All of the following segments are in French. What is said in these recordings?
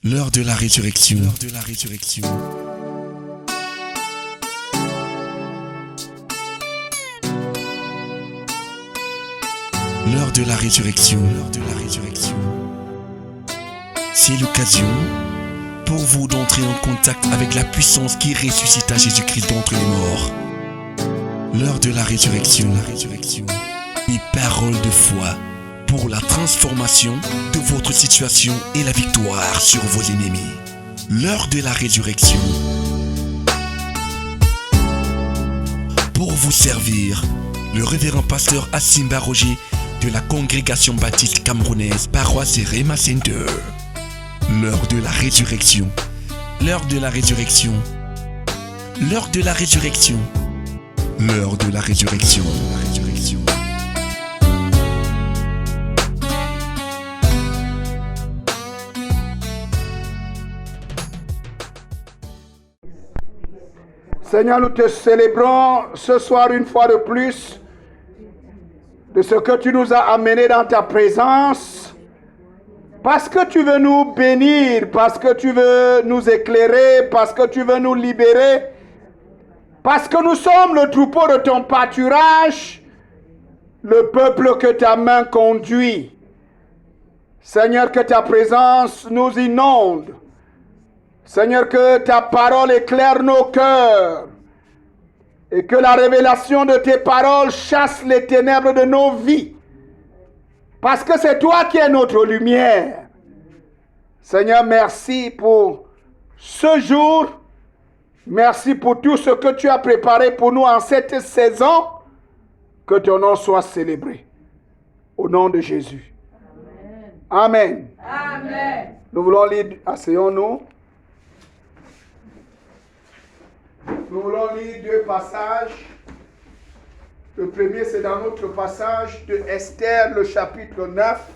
L'heure de la résurrection. L'heure de la résurrection. L'heure de la résurrection. L'heure de la résurrection. C'est l'occasion pour vous d'entrer en contact avec la puissance qui ressuscita Jésus-Christ d'entre les morts. L'heure de la résurrection. La résurrection. Une parole de foi pour la transformation de votre situation et la victoire sur vos ennemis. L'heure de la résurrection. Pour vous servir, le révérend pasteur Asimba Roger de la congrégation baptiste camerounaise Paroisse Rema Center. L'heure de la résurrection. L'heure de la résurrection. L'heure de la résurrection. L'heure de la résurrection. La résurrection. Seigneur, nous te célébrons ce soir une fois de plus de ce que tu nous as amené dans ta présence, parce que tu veux nous bénir, parce que tu veux nous éclairer, parce que tu veux nous libérer, parce que nous sommes le troupeau de ton pâturage, le peuple que ta main conduit. Seigneur, que ta présence nous inonde. Seigneur, que ta parole éclaire nos cœurs et que la révélation de tes paroles chasse les ténèbres de nos vies. Parce que c'est toi qui es notre lumière. Seigneur, merci pour ce jour. Merci pour tout ce que tu as préparé pour nous en cette saison. Que ton nom soit célébré. Au nom de Jésus. Amen. Amen. Amen. Nous voulons lire, asseyons-nous. Nous voulons lire deux passages. Le premier, c'est dans notre passage de Esther, le chapitre 9.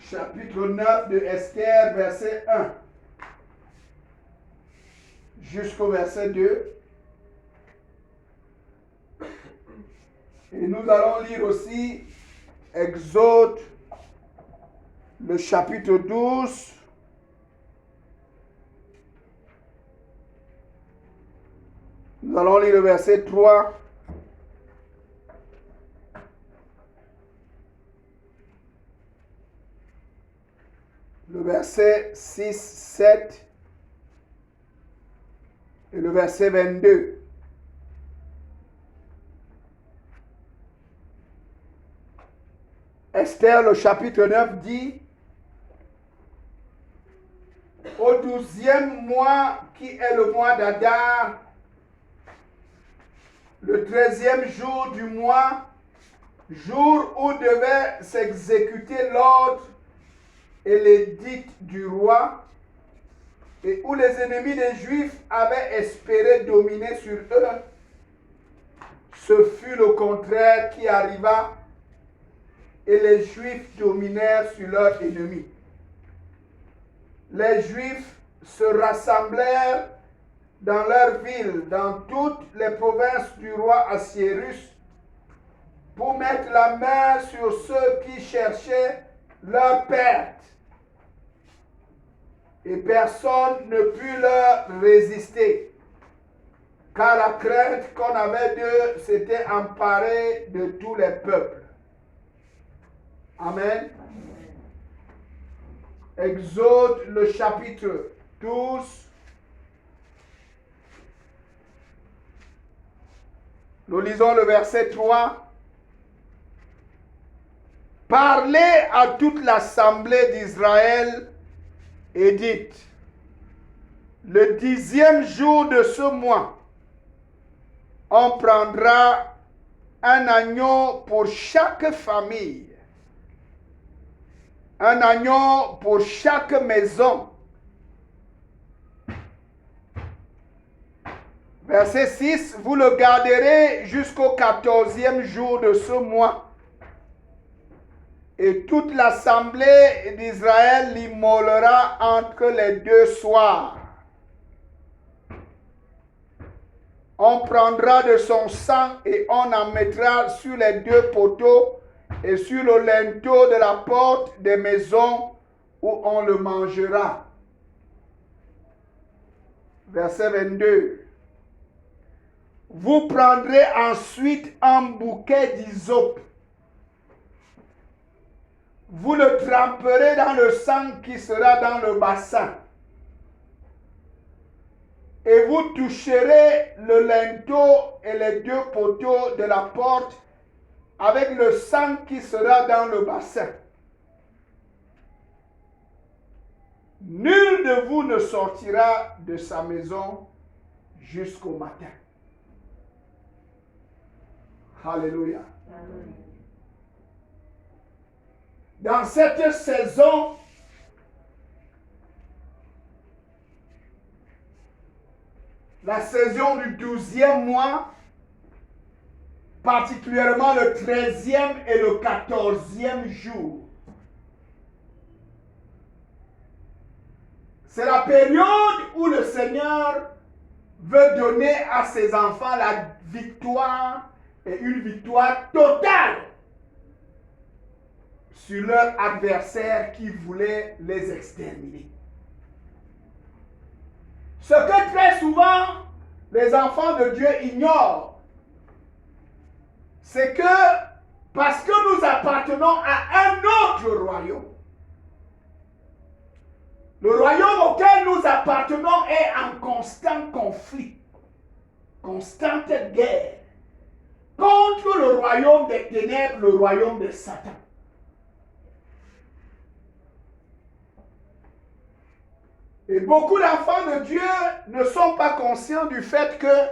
Chapitre 9 de Esther, verset 1 jusqu'au verset 2. Et nous allons lire aussi Exode, le chapitre 12. Nous allons lire le verset 3. Le verset 6, 7 et le verset 22. Esther, le chapitre 9 dit: au 12e mois, qui est le mois d'Adar, le 13e jour du mois, jour où devait s'exécuter l'ordre et l'édit du roi, et où les ennemis des Juifs avaient espéré dominer sur eux, ce fut le contraire qui arriva, et les Juifs dominèrent sur leurs ennemis. Les Juifs se rassemblèrent dans leur ville, dans toutes les provinces du roi Assuérus, pour mettre la main sur ceux qui cherchaient leur perte. Et personne ne put leur résister, car la crainte qu'on avait d'eux s'était emparée de tous les peuples. Amen. Exode, le chapitre 12. Nous lisons le verset 3. Parlez à toute l'assemblée d'Israël et dites: le 10e jour de ce mois, on prendra un agneau pour chaque famille, un agneau pour chaque maison. Verset 6, vous le garderez jusqu'au 14e jour de ce mois. Et toute l'assemblée d'Israël l'immolera entre les deux soirs. On prendra de son sang et on en mettra sur les deux poteaux et sur le linteau de la porte des maisons où on le mangera. Verset 22. Vous prendrez ensuite un bouquet d'hysope. Vous le tremperez dans le sang qui sera dans le bassin. Et vous toucherez le linteau et les deux poteaux de la porte avec le sang qui sera dans le bassin. Nul de vous ne sortira de sa maison jusqu'au matin. Alléluia. Amen. Dans cette saison, la saison du 12e mois, particulièrement le 13e et le 14e jour, c'est la période où le Seigneur veut donner à ses enfants la victoire et une victoire totale sur leur adversaire qui voulait les exterminer. Ce que très souvent les enfants de Dieu ignorent, c'est que parce que nous appartenons à un autre royaume, le royaume auquel nous appartenons est en constant conflit, constante guerre contre le royaume des ténèbres, le royaume de Satan. Et beaucoup d'enfants de Dieu ne sont pas conscients du fait que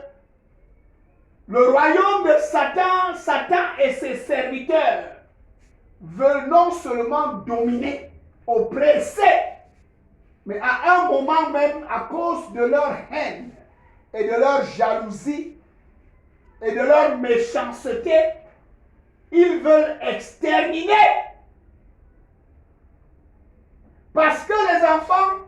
le royaume de Satan, Satan et ses serviteurs veulent non seulement dominer, oppresser, mais à un moment même, à cause de leur haine et de leur jalousie et de leur méchanceté, ils veulent exterminer. Parce que les enfants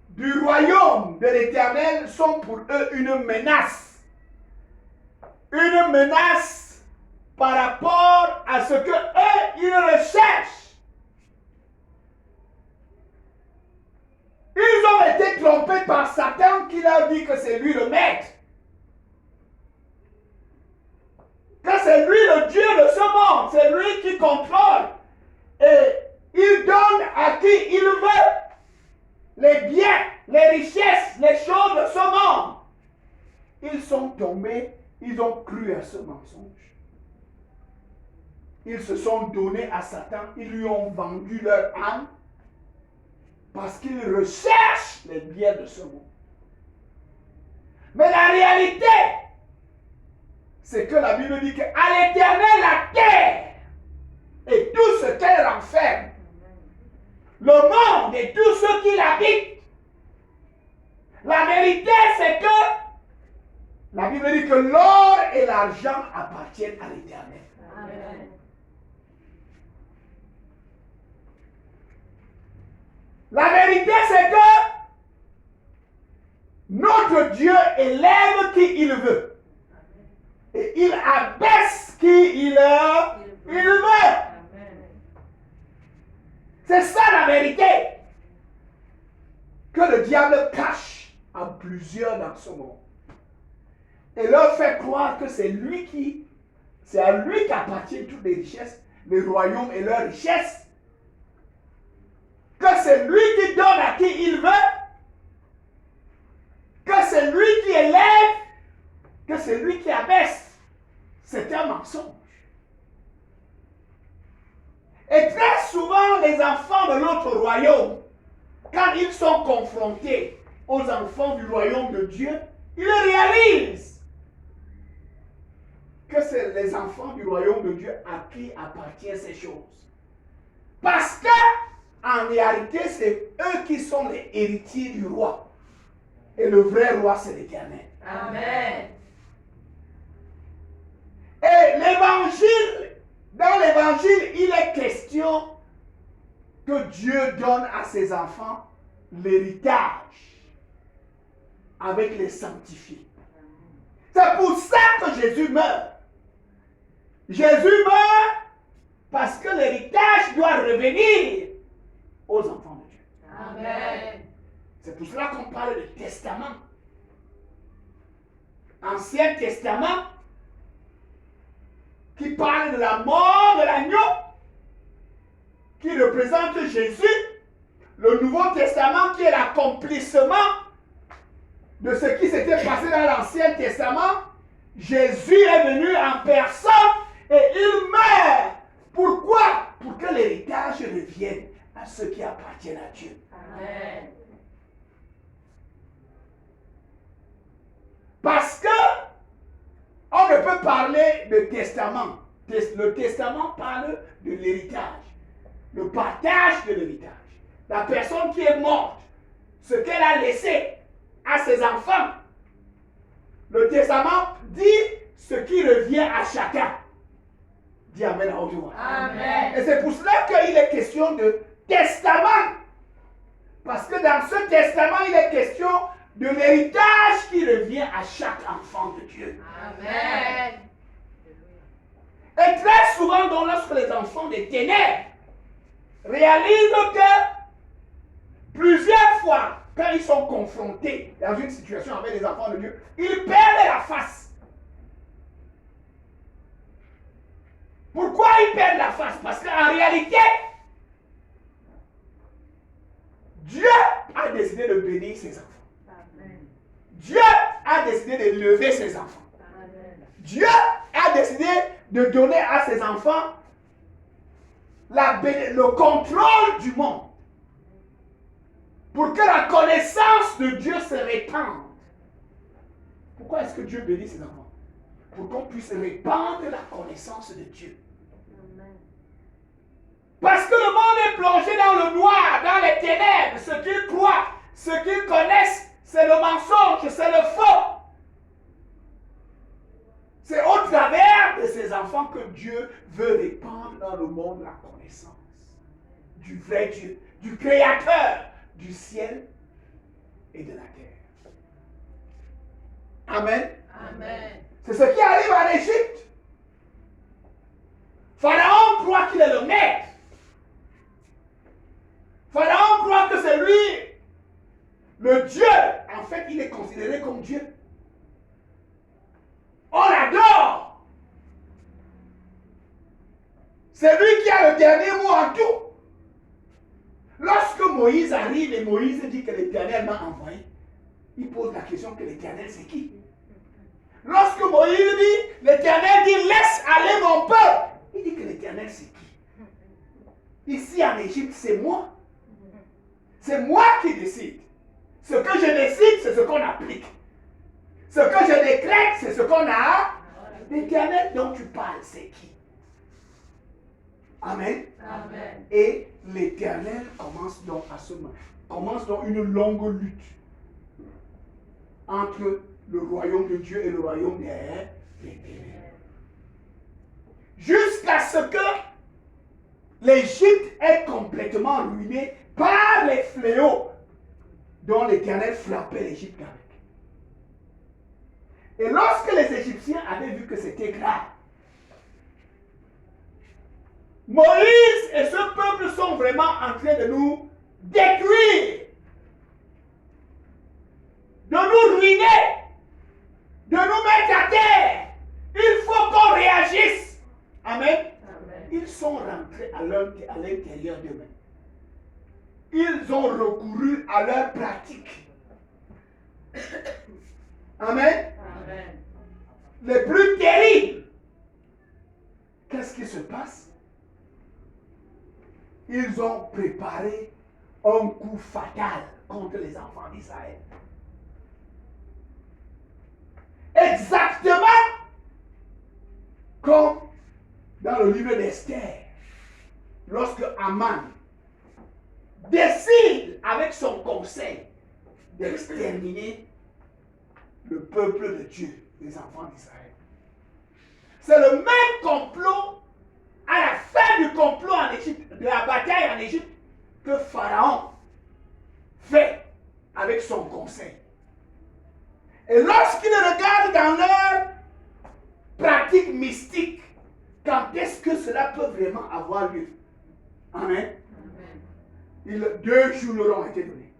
du royaume de l'Éternel sont pour eux une menace. Une menace par rapport à ce que eux, ils recherchent. Ils ont été trompés par Satan qui leur dit que c'est lui le maître. Que c'est lui le Dieu de ce monde. C'est lui qui contrôle. Et il donne à qui il veut les biens, les richesses, les choses de ce monde. Ils sont tombés, ils ont cru à ce mensonge. Ils se sont donnés à Satan, ils lui ont vendu leur âme parce qu'ils recherchent les biens de ce monde. Mais la réalité, c'est que la Bible dit qu'à l'Éternel la terre et tout ce qu'elle renferme, le monde et tous ceux qui l'habitent. La vérité, c'est que la Bible dit que l'or et l'argent appartiennent à l'Éternel. Amen. La vérité, c'est que notre Dieu élève qui il veut. Et il abaisse qui il veut. C'est ça la vérité que le diable cache à plusieurs dans ce monde. Et leur fait croire que c'est à lui qu'appartiennent toutes les richesses, les royaumes et leurs richesses. Que c'est lui qui donne à qui il veut. Que c'est lui qui élève. Que c'est lui qui abaisse. C'est un mensonge. Et très souvent, les enfants de l'autre royaume, quand ils sont confrontés aux enfants du royaume de Dieu, ils réalisent que c'est les enfants du royaume de Dieu à qui appartiennent ces choses. Parce que, en réalité, c'est eux qui sont les héritiers du roi. Et le vrai roi, c'est l'Éternel. Amen. Et l'évangile, dans l'évangile, il est question que Dieu donne à ses enfants l'héritage avec les sanctifiés. C'est pour ça que Jésus meurt. Jésus meurt parce que l'héritage doit revenir aux enfants de Dieu. Amen. C'est pour cela qu'on parle de testament. Ancien Testament qui parle de la mort de l'agneau qui représente Jésus. Le Nouveau Testament qui est l'accomplissement de ce qui s'était passé dans l'Ancien Testament. Jésus est venu en personne et il meurt. Pourquoi? Pour que l'héritage revienne à ceux qui appartiennent à Dieu. Amen. Parce que on ne peut parler de testament. Le testament parle de l'héritage, le partage de l'héritage. La personne qui est morte, ce qu'elle a laissé à ses enfants. Le testament dit ce qui revient à chacun. Dis Amen à haute voix. Amen. Et c'est pour cela qu'il est question de testament. Parce que dans ce testament, il est question de l'héritage qui revient à chaque enfant de Dieu. Amen. Et très souvent, donc, lorsque les enfants des ténèbres réalisent que plusieurs fois, quand ils sont confrontés dans une situation avec les enfants de Dieu, ils perdent la face. Pourquoi ils perdent la face? Parce qu'en réalité, Dieu a décidé de bénir ses enfants. Dieu a décidé de lever ses enfants. Dieu a décidé de donner à ses enfants le contrôle du monde. Pour que la connaissance de Dieu se répande. Pourquoi est-ce que Dieu bénit ses enfants? Pour qu'on puisse répandre la connaissance de Dieu. Parce que le monde est plongé dans le noir, dans les ténèbres. Ce qu'ils croient, ce qu'ils connaissent, c'est le mensonge, c'est le faux. C'est au travers de ces enfants que Dieu veut répandre dans le monde la connaissance du vrai Dieu, du Créateur du ciel et de la terre. Amen. Amen. C'est ce qui arrive en Égypte. Pharaon croit qu'il est le maître. Pharaon croit que c'est lui, le Dieu. En fait, il est considéré comme Dieu. On l'adore. C'est lui qui a le dernier mot en tout. Lorsque Moïse arrive et Moïse dit que l'Éternel m'a envoyé, il pose la question que l'Éternel c'est qui? Lorsque Moïse dit, l'Éternel dit laisse aller mon peuple, il dit que l'Éternel c'est qui? Ici en Égypte c'est moi. C'est moi qui décide. Ce que je décide, c'est ce qu'on applique. Ce que je décrète, c'est ce qu'on a. L'Éternel dont tu parles, c'est qui? Amen. Amen. Et l'Éternel commence donc une longue lutte entre le royaume de Dieu et le royaume des ténèbres. Jusqu'à ce que l'Égypte est complètement ruinée par les fléaux dont l'Éternel frappait l'Égypte avec. Et lorsque les Égyptiens avaient vu que c'était grave, Moïse et ce peuple sont vraiment en train de nous détruire, de nous ruiner, de nous mettre à terre. Il faut qu'on réagisse. Amen. Amen. Ils sont rentrés à l'intérieur d'eux-mêmes. Ils ont recouru à leur pratique. Amen. Amen. Les plus terribles. Qu'est-ce qui se passe? Ils ont préparé un coup fatal contre les enfants d'Israël. Exactement comme dans le livre d'Esther, lorsque Aman décide avec son conseil d'exterminer le peuple de Dieu, les enfants d'Israël. C'est le même complot, à la fin du complot en Égypte, de la bataille en Égypte, que Pharaon fait avec son conseil. Et lorsqu'ils regardent dans leur pratique mystique, quand est-ce que cela peut vraiment avoir lieu? Amen. 2 jours leur ont été donnés.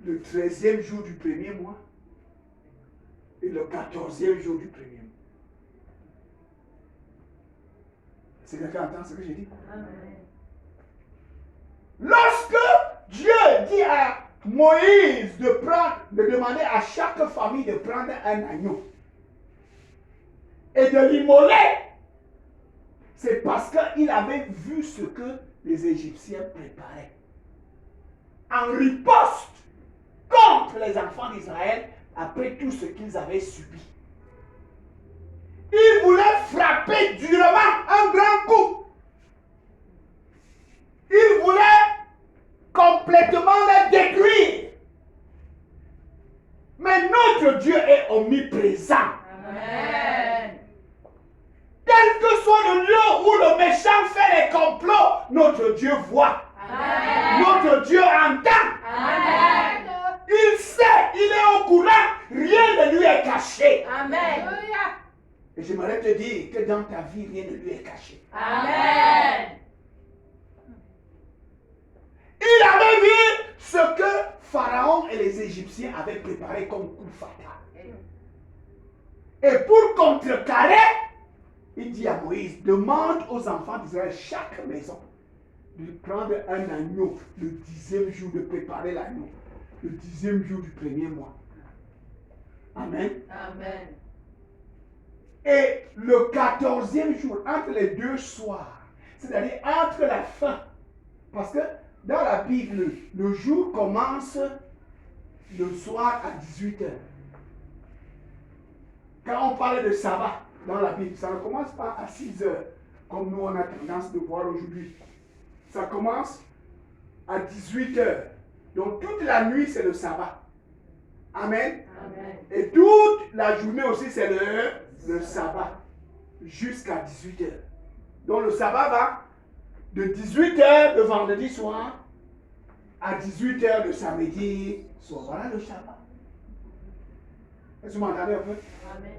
Le 13e jour du premier mois et le 14e jour du premier mois. C'est quelqu'un entend ce que j'ai dit? Amen. Lorsque Dieu dit à Moïse de demander à chaque famille de prendre un agneau et de l'immoler, c'est parce qu'il avait vu ce que les Égyptiens préparaient. En riposte contre les enfants d'Israël après tout ce qu'ils avaient subi. Ils voulaient frapper durement un grand coup. Ils voulaient complètement les détruire. Mais notre Dieu est omniprésent. Amen. Quel que soit le lieu où le méchant fait les complots, notre Dieu voit. Amen. Notre Dieu entend. Amen. Il sait, il est au courant. Rien ne lui est caché. Amen. Et j'aimerais te dire que dans ta vie, rien ne lui est caché. Amen. Il avait vu ce que Pharaon et les Égyptiens avaient préparé comme coup fatal. Et pour contrecarrer, il dit à Moïse, demande aux enfants d'Israël, chaque maison, de prendre un agneau le 10e jour, de préparer l'agneau, le 10e jour du premier mois. Amen. Amen. Et le 14e jour, entre les 2 soirs, c'est-à-dire entre la fin, parce que dans la Bible, le jour commence le soir à 18h. Quand on parle de sabbat dans la Bible, ça ne commence pas à 6h, comme nous on a tendance de voir aujourd'hui. Ça commence à 18h. Donc toute la nuit, c'est le sabbat. Amen. Amen. Et toute la journée aussi, c'est le sabbat. Jusqu'à 18h. Donc le sabbat va de 18h le vendredi soir à 18h le samedi soir. Voilà le sabbat. Est-ce que vous m'entendez un peu? Amen.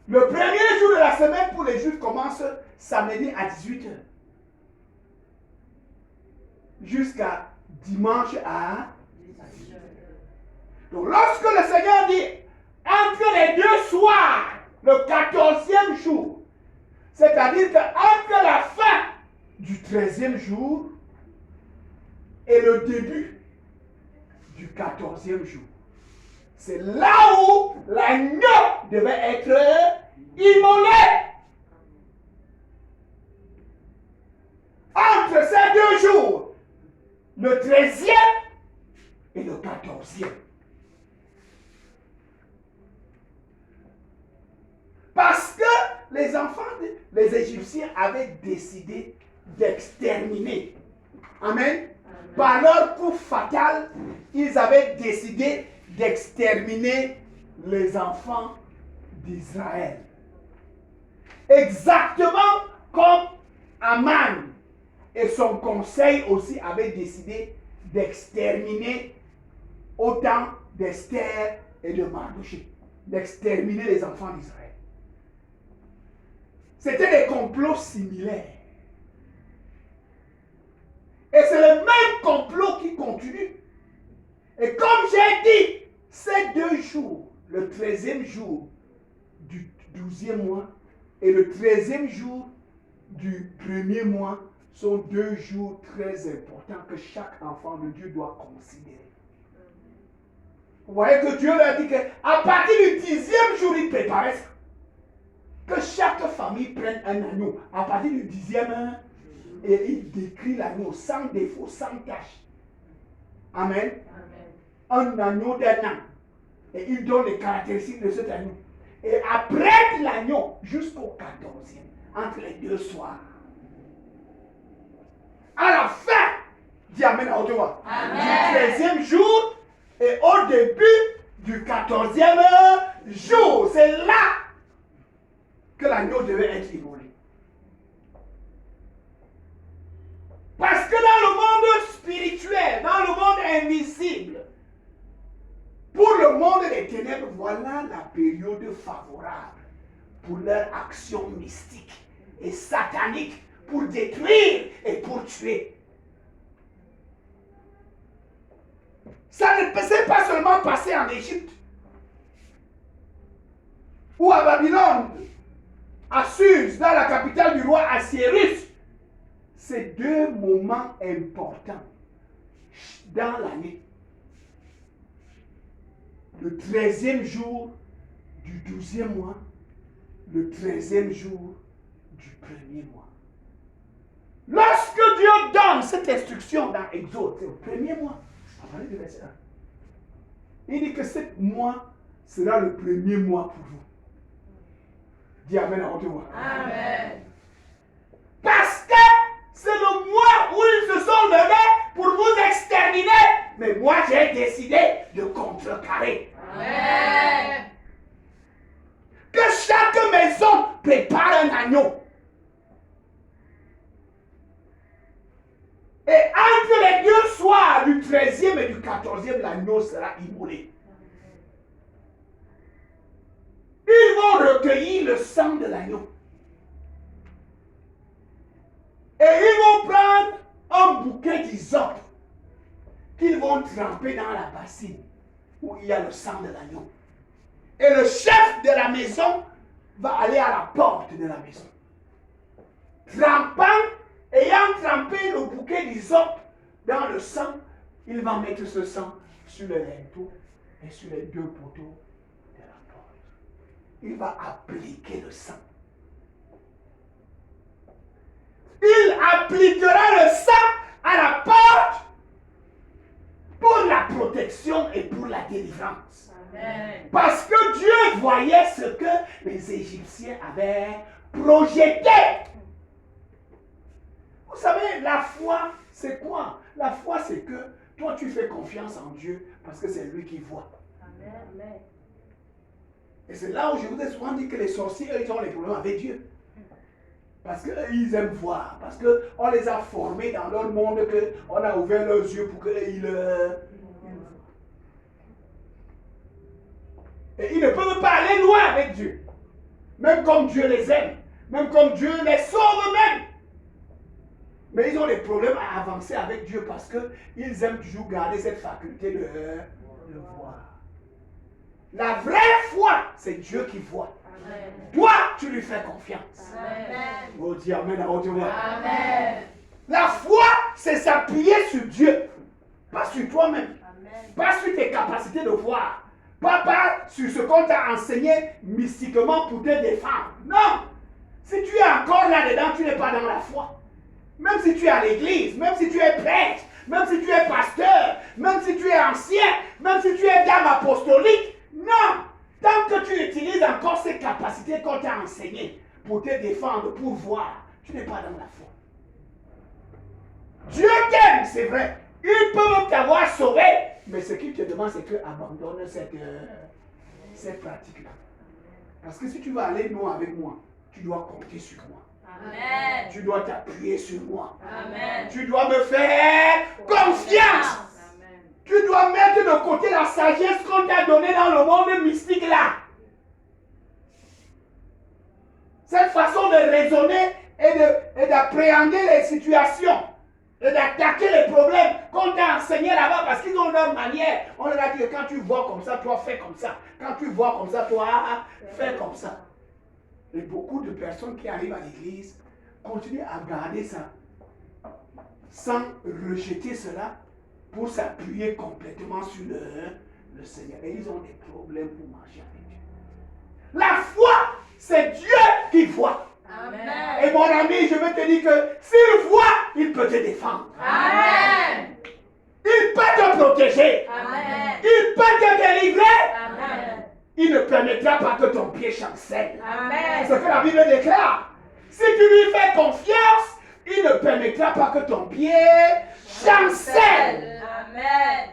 Le premier jour de la semaine pour les Juifs commence samedi à 18h. Jusqu'à dimanche à 18h. Donc lorsque le Seigneur dit entre les 2 soirs, le 14e jour, c'est-à-dire qu'entre la fin du 13e jour et le début du 14e jour, c'est là où l'agneau devait être immolé. Entre ces 2 jours, le 13e et le 14e. Parce que les enfants, les Égyptiens avaient décidé d'exterminer. Amen. Par leur coup fatal, ils avaient décidé d'exterminer les enfants d'Israël. Exactement comme Aman et son conseil aussi avaient décidé d'exterminer autant d'Esther et de Mardochée. D'exterminer les enfants d'Israël. C'était des complots similaires. Et c'est le même complot qui continue. Et comme j'ai dit, ces 2 jours, le 13e jour du 12e mois et le 13e jour du premier mois sont 2 jours très importants que chaque enfant de Dieu doit considérer. Vous voyez que Dieu leur a dit qu'à partir du 10e jour, il préparait ça. Que chaque famille prenne un agneau. À partir du 10e, et il décrit l'agneau sans défaut, sans tache. Amen. Un agneau d'un an. Et il donne les caractéristiques de cet agneau. Et après l'agneau, jusqu'au 14e, entre les 2 soirs. À la fin, dis Amen à haute voix, du 13e jour et au début du 14e jour. C'est là que l'agneau devait être immolé. Parce que dans le monde spirituel, dans le monde invisible, pour le monde des ténèbres, voilà la période favorable pour leur action mystique et satanique pour détruire et pour tuer. Ça ne s'est pas seulement passé en Égypte ou à Babylone, à Suse, dans la capitale du roi Assyrus. C'est deux moments importants dans l'année. Le 13e jour du 12e mois, le 13e jour du 1er mois. Lorsque Dieu donne cette instruction dans Exode, c'est au 1er mois. Il dit que ce mois sera le 1er mois pour vous. Dis Amen à haute voix. Amen. Parce que c'est le mois où ils se sont levés pour vous exterminer. Mais moi, j'ai décidé de contrecarrer. Amen. Que chaque maison prépare un agneau. Et entre les deux soirs du 13e et du 14e, l'agneau sera immolé. Ils vont recueillir le sang de l'agneau. Et ils vont prendre un bouquet d'hysope qu'ils vont tremper dans la bassine où il y a le sang de l'agneau. Et le chef de la maison va aller à la porte de la maison. Ayant trempé le bouquet d'hysope dans le sang, il va mettre ce sang sur le linteau et sur les deux poteaux de la porte. Il va appliquer le sang. Il appliquera le sang à la porte pour la protection et pour la délivrance. Amen. Parce que Dieu voyait ce que les Égyptiens avaient projeté. Vous savez, la foi, c'est quoi? La foi, c'est que toi, tu fais confiance en Dieu parce que c'est lui qui voit. Amen. Et c'est là où je vous ai souvent dit que les sorciers, ils ont les problèmes avec Dieu. Parce qu'ils aiment voir. Parce qu'on les a formés dans leur monde, qu'on a ouvert leurs yeux pour qu'ils... Et ils ne peuvent pas aller loin avec Dieu. Même comme Dieu les aime. Même comme Dieu les sauve même. Mais ils ont des problèmes à avancer avec Dieu parce qu'ils aiment toujours garder cette faculté de voir. La vraie foi, c'est Dieu qui voit. Amen. Toi, tu lui fais confiance. Amen. Oh, dis Amen à haute voix. Amen. La foi, c'est s'appuyer sur Dieu. Pas sur toi-même. Amen. Pas sur tes capacités de voir. Pas sur ce qu'on t'a enseigné mystiquement pour te défendre. Non. Si tu es encore là-dedans, tu n'es pas dans la foi. Même si tu es à l'église, même si tu es prêtre, même si tu es pasteur, même si tu es ancien, même si tu es dame apostolique, non! Tant que tu utilises encore ces capacités qu'on t'a enseignées pour te défendre, pour voir, tu n'es pas dans la foi. Dieu t'aime, c'est vrai. Il peut même t'avoir sauvé, mais ce qu'il te demande, c'est que abandonne cette pratique-là. Parce que si tu vas aller loin avec moi, tu dois compter sur moi. Amen. Tu dois t'appuyer sur moi. Amen. Tu dois me faire confiance. Amen. Tu dois mettre de côté la sagesse qu'on t'a donnée dans le monde mystique là. Cette façon de raisonner et d'appréhender les situations et d'attaquer les problèmes qu'on t'a enseigné là-bas parce qu'ils ont leur manière. On leur a dit que quand tu vois comme ça, toi fais comme ça. Quand tu vois comme ça, toi fais comme ça. Et beaucoup de personnes qui arrivent à l'église continuent à garder ça sans rejeter cela pour s'appuyer complètement sur le Seigneur. Et ils ont des problèmes pour marcher avec Dieu. La foi, c'est Dieu qui voit. Amen. Et mon ami, je veux te dire que s'il voit, il peut te défendre. Amen. Il peut te protéger. Amen. Il peut te délivrer. Amen. Il ne permettra pas que ton pied chancelle. Amen. C'est ce que la Bible déclare. Si tu lui fais confiance, il ne permettra pas que ton pied chancelle. Amen.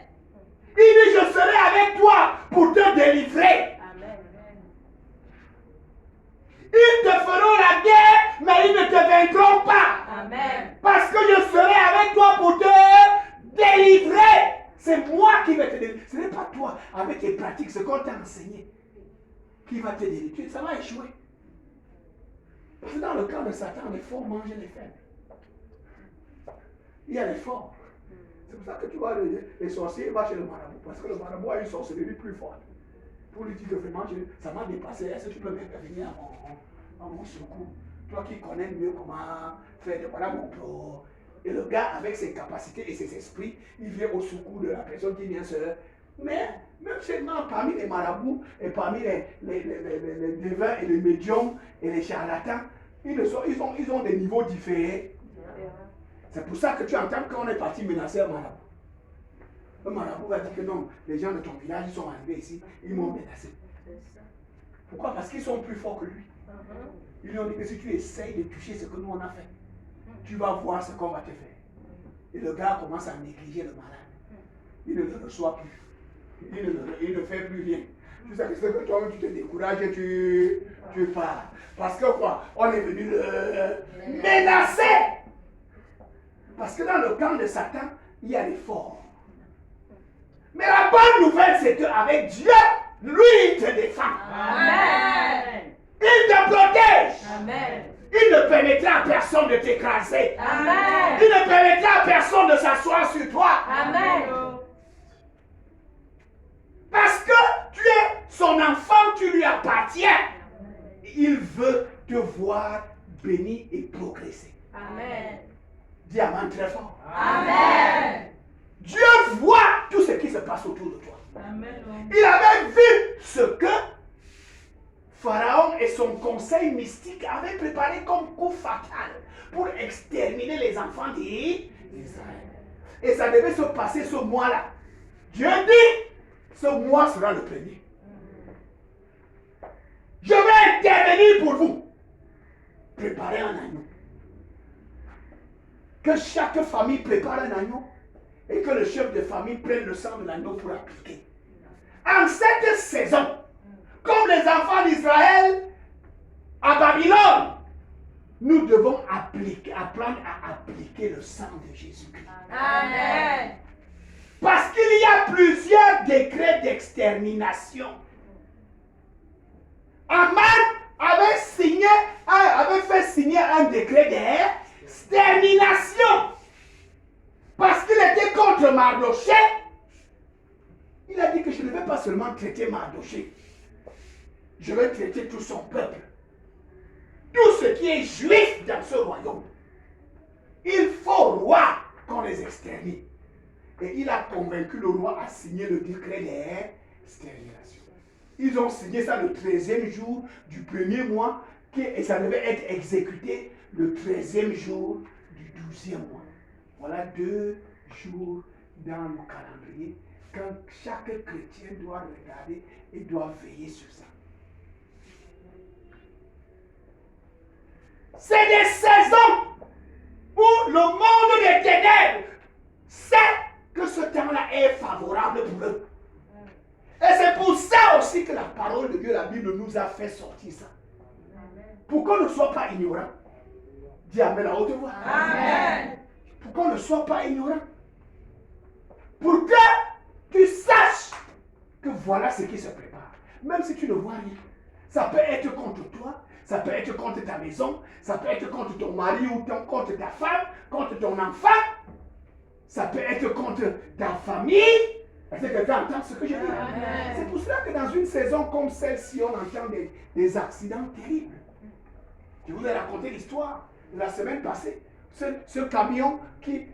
Il dit, je serai avec toi pour te délivrer. Amen. Ils te feront la guerre, mais ils ne te vaincront pas. Amen. Parce que je serai avec toi pour te délivrer. C'est moi qui vais te délivrer. Ce n'est pas toi, avec tes pratiques, ce qu'on t'a enseigné, qui va te délivrer. Ça va échouer. Parce que dans le cas de Satan, les forts mangent les faibles. Il y a les forts. C'est pour ça que tu vois, les sorciers vont chez le marabout, parce que le marabout a une sorcellerie plus forte. Pour lui dire que vraiment, ça m'a dépassé, est-ce que tu peux venir à mon secours? Toi qui connais mieux comment faire, voilà mon pro. Et le gars, avec ses capacités et ses esprits, il vient au secours de la personne qui vient se... Mais, même seulement parmi les marabouts et parmi les devins et les médiums et les charlatans, ils ont des niveaux différents. C'est pour ça que tu entends qu'on est parti menacer un marabout. Un marabout va dire que non, les gens de ton village, ils sont arrivés ici, ils m'ont menacé. Pourquoi? Parce qu'ils sont plus forts que lui. Ils lui ont dit que si tu essayes de toucher ce que nous on a fait, tu vas voir ce qu'on va te faire. Et le gars commence à négliger le malade. Il ne le reçoit plus. Il ne fait plus rien. Tu sais que toi-même tu te décourages et tu pars. Parce que quoi? On est venu le menacer. Parce que dans le camp de Satan, il y a les forts. Mais la bonne nouvelle, c'est qu'avec Dieu, lui, il te défend. Amen. Il te protège. Amen. Il ne permettra à personne de t'écraser. Amen. Il ne permettra à personne de s'asseoir sur toi. Amen. Parce que tu es son enfant, tu lui appartiens. Il veut te voir béni et progresser. Amen. Dis Amen très fort. Amen. Dieu voit tout ce qui se passe autour de toi. Amen. Il avait vu ce que Pharaon et son conseil mystique avaient préparé comme coup fatal pour exterminer les enfants d'Israël. Et ça devait se passer ce mois-là. Dieu dit, ce mois sera le premier. Je vais intervenir pour vous. Préparez un agneau. Que chaque famille prépare un agneau et que le chef de famille prenne le sang de l'agneau pour appliquer. En cette saison, comme les enfants d'Israël à Babylone, nous devons apprendre à appliquer le sang de Jésus-Christ. Amen. Parce qu'il y a plusieurs décrets d'extermination. Aman avait fait signer un décret d'extermination. Parce qu'il était contre Mardoché. Il a dit que je ne vais pas seulement traiter Mardoché. Je vais traiter tout son peuple. Tout ce qui est juif dans ce royaume. Il faut au roi qu'on les extermine. Et il a convaincu le roi à signer le décret d'extermination. Ils ont signé ça le 13e jour du premier mois et ça devait être exécuté le 13e jour du 12e mois. Voilà 2 jours dans le calendrier quand chaque chrétien doit regarder et doit veiller sur ça. C'est des saisons où le monde des ténèbres sait que ce temps-là est favorable pour eux. Et c'est pour ça aussi que la parole de Dieu, la Bible, nous a fait sortir ça. Pour qu'on ne soit pas ignorant. Dis Amen à haute voix. Amen. Pour qu'on ne soit pas ignorant. Pour que tu saches que voilà ce qui se prépare. Même si tu ne vois rien. Ça peut être contre toi, ça peut être contre ta maison, ça peut être contre ton mari ou contre ta femme, contre ton enfant. Ça peut être contre ta famille. Est-ce que quelqu'un entend ce que je dis? C'est pour cela que dans une saison comme celle-ci, on entend des accidents terribles. Je vous ai raconté l'histoire de la semaine passée. Ce camion qui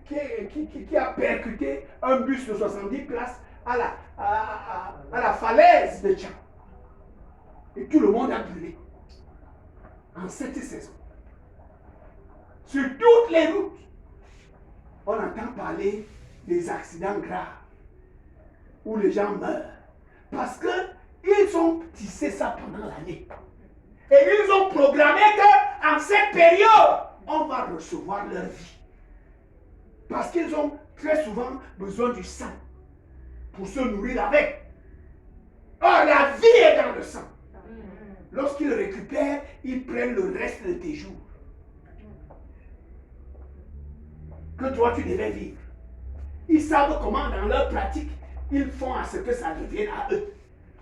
a percuté un bus de 70 places à la falaise de Tchad. Et tout le monde a brûlé. En cette saison. Sur toutes les routes, on entend parler des accidents graves où les gens meurent. Parce qu'ils ont tissé ça pendant l'année. Et ils ont programmé qu'en cette période, on va recevoir leur vie. Parce qu'ils ont très souvent besoin du sang pour se nourrir avec. Or, la vie est dans le sang. Lorsqu'ils récupèrent, ils prennent le reste de tes jours. Que toi, tu devais vivre. Ils savent comment, dans leur pratique, ils font à ce que ça revienne à eux.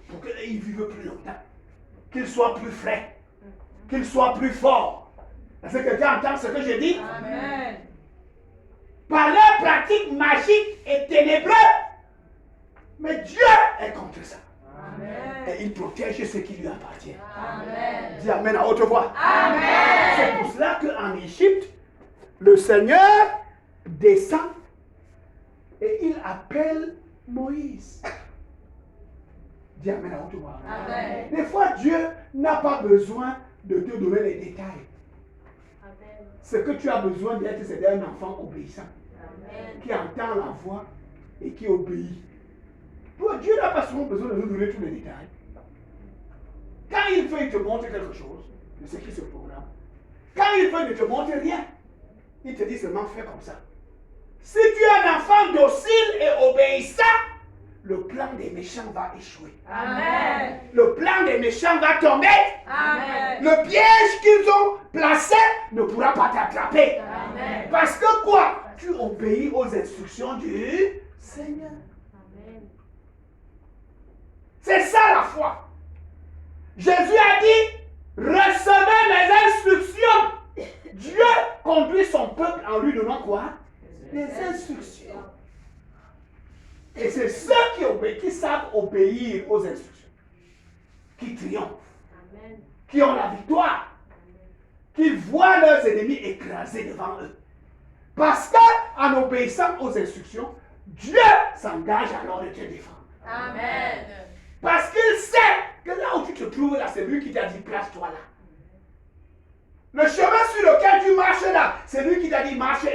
Pour qu'ils vivent plus longtemps. Qu'ils soient plus frais. Qu'ils soient plus forts. Est-ce que quelqu'un entend ce que je dis? Amen. par leurs pratiques magiques et ténébreuses. Mais Dieu est contre ça. Amen. Et il protège ce qui lui appartient. Amen. Dis Amen à haute voix. Amen. C'est pour cela qu'en Égypte, le Seigneur descend et il appelle Moïse. Dis Amen à haute voix. Amen. Des fois, Dieu n'a pas besoin de te donner les détails. Amen. Ce que tu as besoin d'être, c'est d'un enfant obéissant, Amen. qui entend la voix et qui obéit. Toi, Dieu n'a pas souvent besoin de nous donner tous les détails. Quand il veut, il te montre quelque chose de ce qui se programme. Quand il veut, il ne te montre rien. Il te dit seulement fais comme ça. Si tu es un enfant docile et obéissant, le plan des méchants va échouer. Amen. Le plan des méchants va tomber. Amen. Le piège qu'ils ont placé ne pourra pas t'attraper. Amen. Parce que quoi? Tu obéis aux instructions du Seigneur. Amen. C'est ça la foi. Jésus a dit, recevez mes instructions. Dieu conduit son peuple en lui donnant quoi? Des instructions. Et c'est ceux qui savent obéir aux instructions, qui triomphent, Amen. qui ont la victoire, qui voient leurs ennemis écrasés devant eux. Parce qu'en obéissant aux instructions, Dieu s'engage alors de te défendre. Amen. Parce qu'il sait que là où tu te trouves là, c'est lui qui t'a dit place-toi là. Le chemin sur lequel tu marches là, c'est lui qui t'a dit marche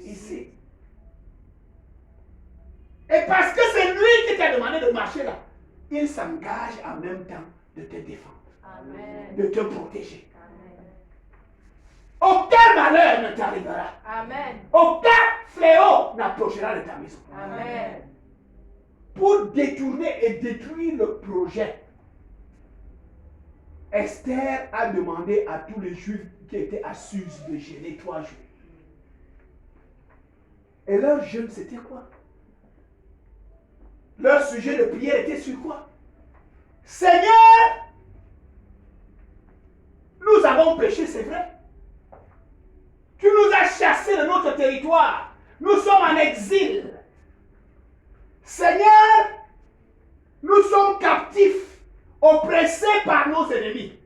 ici. Et parce que c'est lui qui t'a demandé de marcher là, il s'engage en même temps de te défendre, Amen. de te protéger. Amen. Aucun malheur ne t'arrivera. Amen. Aucun fléau n'approchera de ta maison. Amen. Pour détourner et détruire le projet, Esther a demandé à tous les Juifs qui étaient à Suse de jeûner 3 jours. Et leur jeûne, c'était quoi? Leur sujet de prière était sur quoi? Seigneur, nous avons péché, c'est vrai. Tu nous as chassés de notre territoire. Nous sommes en exil. Seigneur, nous sommes captifs, oppressés par nos ennemis.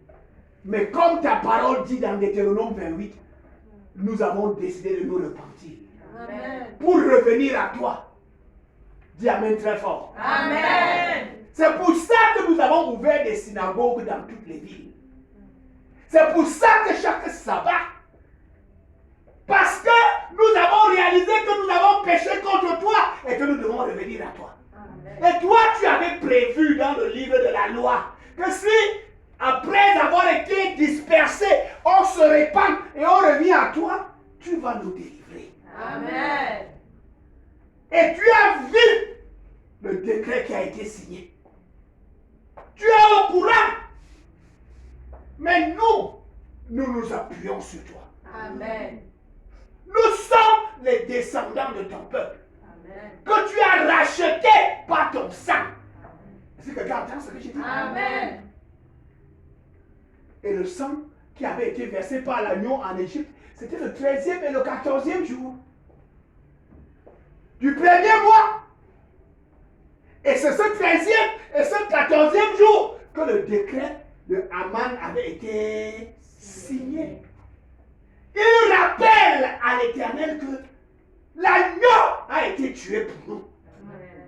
Mais comme ta parole dit dans Deutéronome 28, nous avons décidé de nous repentir. Amen. Pour revenir à toi. Dis Amen très fort. Amen. C'est pour ça que nous avons ouvert des synagogues dans toutes les villes. C'est pour ça que chaque sabbat, parce que nous avons réalisé que nous avons péché contre toi et que nous devons revenir à toi. Amen. Et toi, tu avais prévu dans le livre de la loi que si, après avoir été dispersés, on se répand et on revient à toi, tu vas nous délivrer. Amen. Et tu as vu le décret qui a été signé. Tu es au courant. Mais nous nous appuyons sur toi. Amen. Nous sommes les descendants de ton peuple, Amen. que tu as racheté par ton sang. Est-ce que quelqu'un entend ce que j'ai dit? Amen. Et le sang qui avait été versé par l'agneau en Égypte, c'était le 13e et le 14e jour du premier mois. Et c'est ce 13e et ce 14e jour que le décret de Haman avait été signé. Il rappelle à l'Éternel que l'agneau a été tué pour nous. Amen.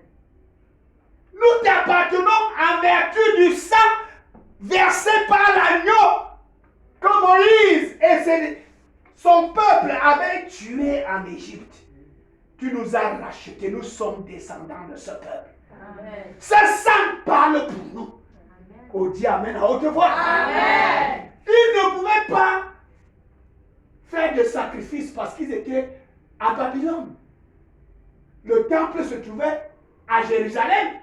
Nous t'appartenons en vertu du sang versé par l'agneau que Moïse et son peuple avaient tué en Égypte. Tu nous as rachetés, nous sommes descendants de ce peuple. Amen. Ce sang parle pour nous. Amen. Oh, dis Amen à haute voix. Amen. Ils ne pouvaient pas faire de sacrifice parce qu'ils étaient à Babylone. Le temple se trouvait à Jérusalem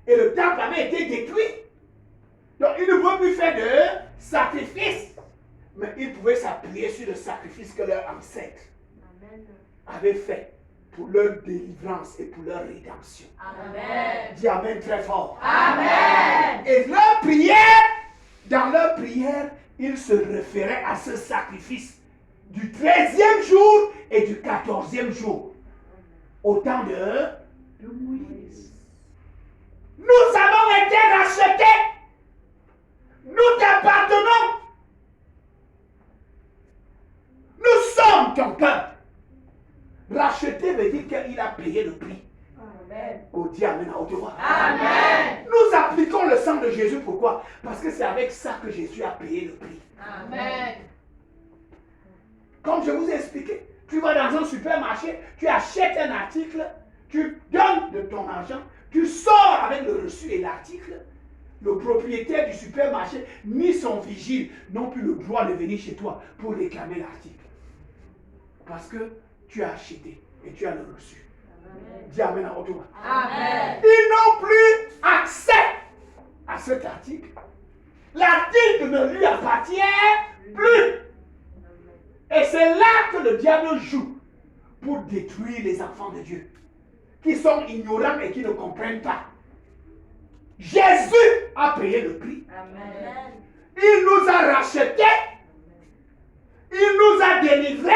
et le temple avait été détruit. Donc ils ne pouvaient plus faire de sacrifice, mais ils pouvaient s'appuyer sur le sacrifice que leurs ancêtres Amen. avaient fait pour leur délivrance et pour leur rédemption. Amen. Dis Amen très fort. Amen. Et leur prière, dans leur prière, ils se référaient à ce sacrifice du 13e jour et du 14e jour. Au temps de Moïse. Nous avons été rachetés. Nous t'appartenons. Nous sommes ton peuple. Racheter veut dire qu'il a payé le prix. Amen. Oh, dis Amen à haute voix. Amen. Nous appliquons le sang de Jésus. Pourquoi? Parce que c'est avec ça que Jésus a payé le prix. Amen. Comme je vous ai expliqué, tu vas dans un supermarché, tu achètes un article, tu donnes de ton argent, tu sors avec le reçu et l'article. Le propriétaire du supermarché ni son vigile n'ont plus le droit de venir chez toi pour réclamer l'article. Parce que tu as acheté et tu as le reçu. Amen. Dis Amen à haute voix. Amen. Ils n'ont plus accès à cet article. L'article ne lui appartient plus. Et c'est là que le diable joue pour détruire les enfants de Dieu qui sont ignorants et qui ne comprennent pas. Jésus a payé le prix. Amen. Il nous a rachetés. Il nous a délivrés.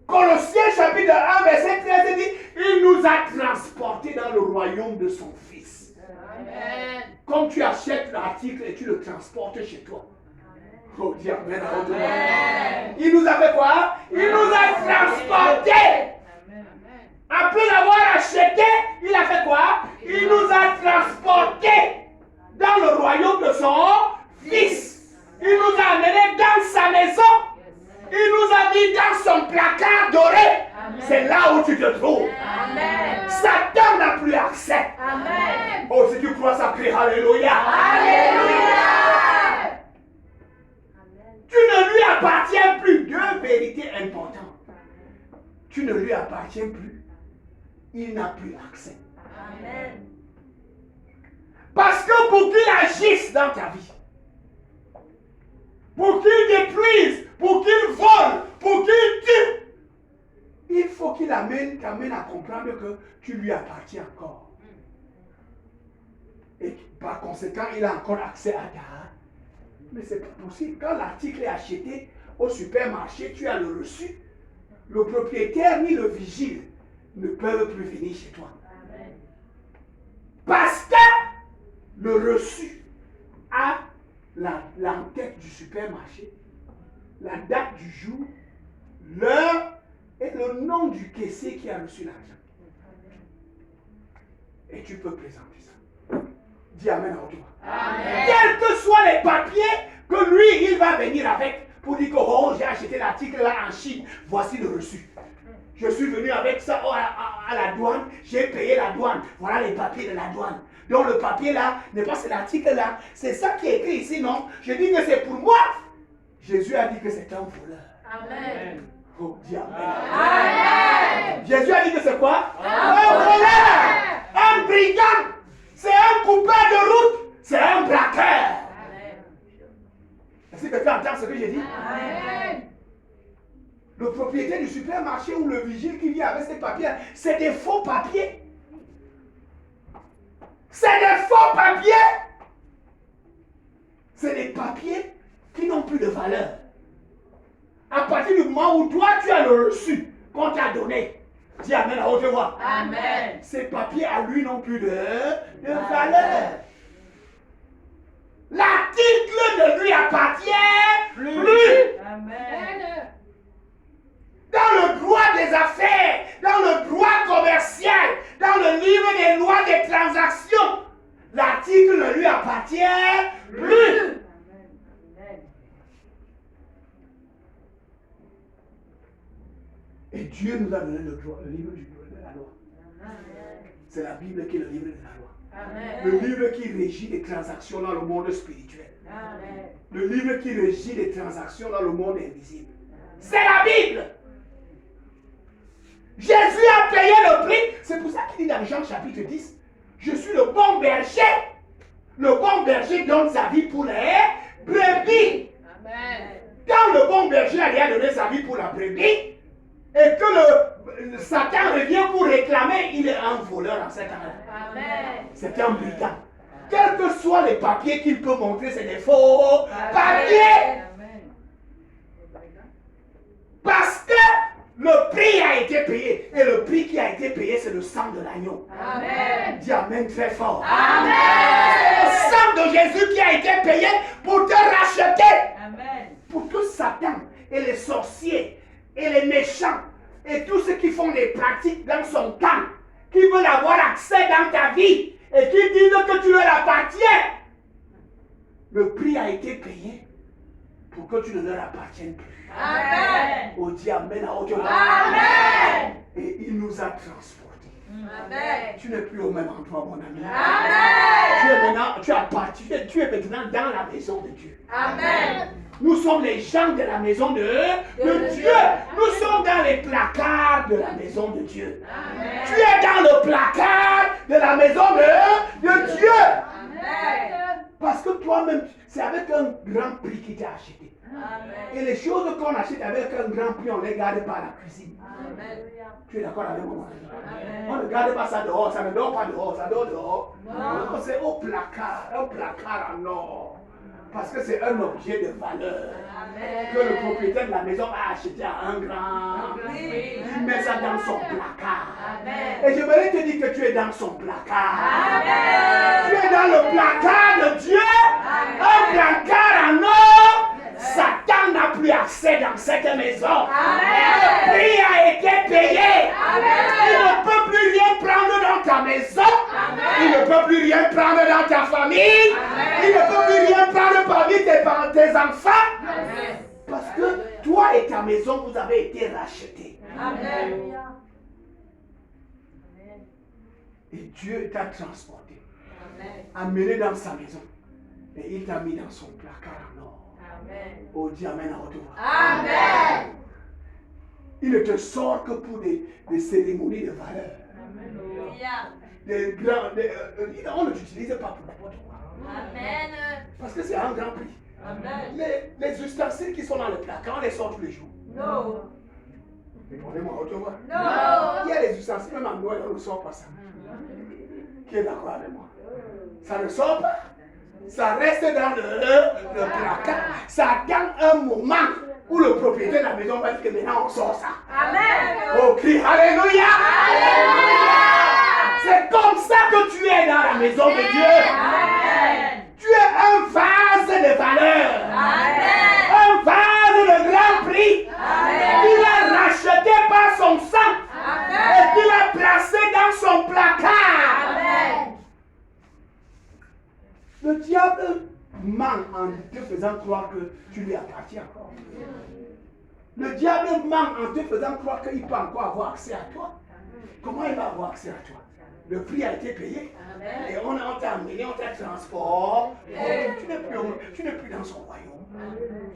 Colossiens chapitre 1 verset 13 dit, il nous a transportés dans le royaume de son Fils. Amen. Comme tu achètes l'article et tu le transportes chez toi. Oh, dis Amen à haute voix. Amen. Il nous a fait quoi? Il nous a transportés. Amen. Après l'avoir acheté, il a fait quoi? Il nous a transportés dans le royaume de son Fils. Il nous a amenés dans sa maison. Il nous a mis dans son placard doré. C'est là où tu te trouves. Amen. Satan n'a plus accès. Amen. Oh, si tu crois ça, crie Alléluia. Alléluia. Tu ne lui appartiens plus. Deux vérités importantes. Tu ne lui appartiens plus. Il n'a plus accès. Amen. Parce que pour qu'il agisse dans ta vie, pour qu'il détruise, pour qu'il vole, pour qu'il tue, il faut qu'il t'amène à comprendre que tu lui appartiens encore. Et par conséquent, il a encore accès à ta. Mais c'est pas possible. Quand l'article est acheté au supermarché, tu as le reçu. Le propriétaire ni le vigile ne peuvent plus venir chez toi. Amen. Parce que le reçu a l'entête du supermarché, la date du jour, l'heure et le nom du caissier qui a reçu l'argent. Et tu peux présenter ça. Dis Amen à haute voix. Amen. Quels que soient les papiers que lui, il va venir avec pour dire que oh, j'ai acheté l'article là en Chine, voici le reçu. Je suis venu avec ça à la douane, j'ai payé la douane. Voilà les papiers de la douane. Donc le papier là n'est pas cet article là, c'est ça qui est écrit ici, non? Je dis que c'est pour moi. Jésus a dit que c'est un voleur. Amen. Oh, dis Amen. Amen. Jésus a dit que c'est quoi? Un voleur, un brigand, c'est un coupeur de route, c'est un braqueur. Amen. Est-ce que tu entends ce que j'ai dit? Amen. Le propriétaire du supermarché ou le vigile qui vient avec ses papiers, c'est des faux papiers. C'est des faux papiers. C'est des papiers qui n'ont plus de valeur. À partir du moment où toi tu as le reçu qu'on t'a donné, dis Amen à haute voix. Amen. Ces papiers à lui n'ont plus de valeur. L'article ne lui appartient plus. Amen. Dans le droit des affaires, dans le droit commercial, dans le livre des lois des transactions, l'article ne lui appartient plus. Et Dieu nous a donné le livre de la loi. C'est la Bible qui est le livre de la loi. Amen. Le livre qui régit les transactions dans le monde spirituel. Amen. Le livre qui régit les transactions dans le monde invisible. C'est la Bible. Jésus a payé le prix. C'est pour ça qu'il dit dans Jean chapitre 10, je suis le bon berger. Le bon berger donne sa vie pour les brebis. Amen. Quand le bon berger a donné sa vie pour la brebis, et que le Satan revient pour réclamer, il est un voleur en cet temps-là. Amen. C'est un brigand. Quels que soient les papiers qu'il peut montrer, c'est des faux papiers. Amen. Parce que le prix a été payé. Et le prix qui a été payé, c'est le sang de l'agneau. Amen. Dis Amen très fort. Amen. C'est le sang de Jésus qui a été payé pour te racheter. Amen. Pour que Satan et les sorciers et les méchants et tous ceux qui font des pratiques dans son camp, qui veulent avoir accès dans ta vie et qui disent que tu leur appartiens, le prix a été payé pour que tu ne leur appartiennes plus. Amen. On dit Amen à haute voix. Amen. Et il nous a transportés. Amen. Tu n'es plus au même endroit, mon ami. Amen. Tu es maintenant, tu es maintenant dans la maison de Dieu. Amen. Nous sommes les gens de la maison de Dieu. Nous sommes dans les placards de la maison de Dieu. Amen. Tu es dans le placard de la maison de Dieu. Amen. Parce que toi-même, c'est avec un grand prix qui t'a acheté. Amen. Et les choses qu'on achète avec un grand prix, on les garde par la cuisine. Amen. Tu es d'accord avec moi? Amen. On ne garde pas ça dehors, ça ne dort pas dehors, ça dort dehors. Non. C'est au placard, un placard en or. Parce que c'est un objet de valeur Amen. que le propriétaire de la maison a acheté à un grand prix. Il met ça dans son placard. Amen. Et je voudrais te dire que tu es dans son placard. Amen. Tu es dans le placard de Dieu. Amen. Un placard en or. Satan n'a plus accès dans cette maison. Amen. Le prix a été payé. Amen. Il ne peut plus rien prendre dans ta maison. Amen. Il ne peut plus rien prendre dans ta famille. Amen. Il ne peut plus rien prendre parmi tes enfants. Amen. Parce que toi et ta maison, vous avez été rachetés. Amen. Et Dieu t'a transporté, Amen. amené dans sa maison. Et il t'a mis dans son placard en or. Amen. Oh, dis Amen à haute voix. Amen. Il ne te sort que pour des cérémonies de valeur. Alléluia. Des grands, on ne l'utilise pas pour n'importe quoi. Amen. Parce que c'est un grand prix. Amen. Les ustensiles qui sont dans le placard, on les sort tous les jours. Non. Répondez-moi à haute voix. Non. Il y a des ustensiles, même en Noël, on ne sort pas ça. Qui est d'accord avec moi? Ça ne sort pas. Ça reste dans le placard. Ça attend un moment où le propriétaire de la maison va dire que maintenant on sort ça. Amen. Oh, crie Alléluia! C'est comme ça que tu es dans la maison de Dieu. Amen. Tu es un vase de valeur. Amen. Un vase de grand prix. Amen. Il a racheté par son sang. Amen. Et qu'il a placé dans son placard. Amen. Le diable ment en te faisant croire que tu lui appartiens. Le diable ment en te faisant croire qu'il peut encore avoir accès à toi. Comment il va avoir accès à toi? Le prix a été payé. Et on t'a amené, on t'a transporté. Tu n'es plus dans son royaume.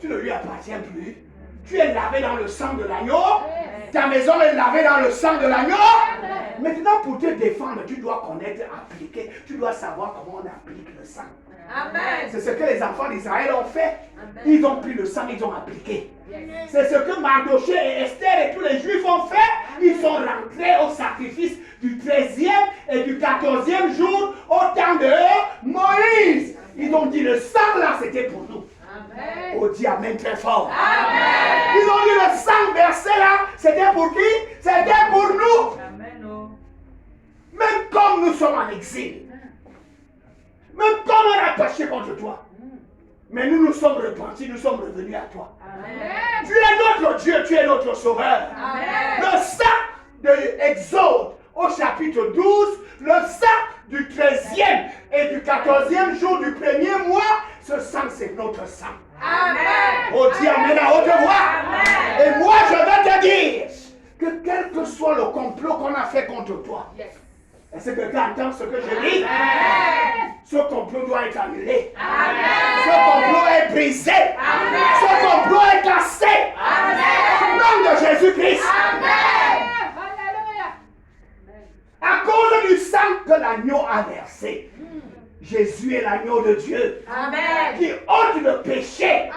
Tu ne lui appartiens plus. Tu es lavé dans le sang de l'agneau. Ta maison est lavée dans le sang de l'agneau. Maintenant, pour te défendre, tu dois connaître, appliquer. Tu dois savoir comment on applique le sang. Amen. C'est ce que les enfants d'Israël ont fait. Ils ont pris le sang, ils ont appliqué. C'est ce que Mardoché et Esther et tous les Juifs ont fait. Ils sont rentrés au sacrifice du 13e et du 14e jour au temps de Moïse. Ils ont dit le sang là, c'était pour nous. Amen. Oh, dis Amen très fort. Amen. Ils ont dit le sang versé là, c'était pour qui? C'était pour nous. Même comme nous sommes en exil. Même comme on a péché contre toi. Mais nous nous sommes repentis, nous sommes revenus à toi. Amen. Tu es notre Dieu, tu es notre sauveur. Amen. Le sang de Exode au chapitre 12, le sang du 13e et du 14e jour du premier mois, ce sang c'est notre sang. Amen. Oh, dis Amen à haute voix. Amen. Et moi je vais te dire que quel que soit le complot qu'on a fait contre toi, Yes. est-ce que quelqu'un entend ce que je dis? Amen. Ce complot doit être annulé. Amen. Ce complot est brisé. Amen. Ce complot est cassé. Amen. Au nom de Jésus-Christ. Amen. À cause du sang que l'agneau a versé. Jésus est l'agneau de Dieu. Amen. Qui ôte le péché.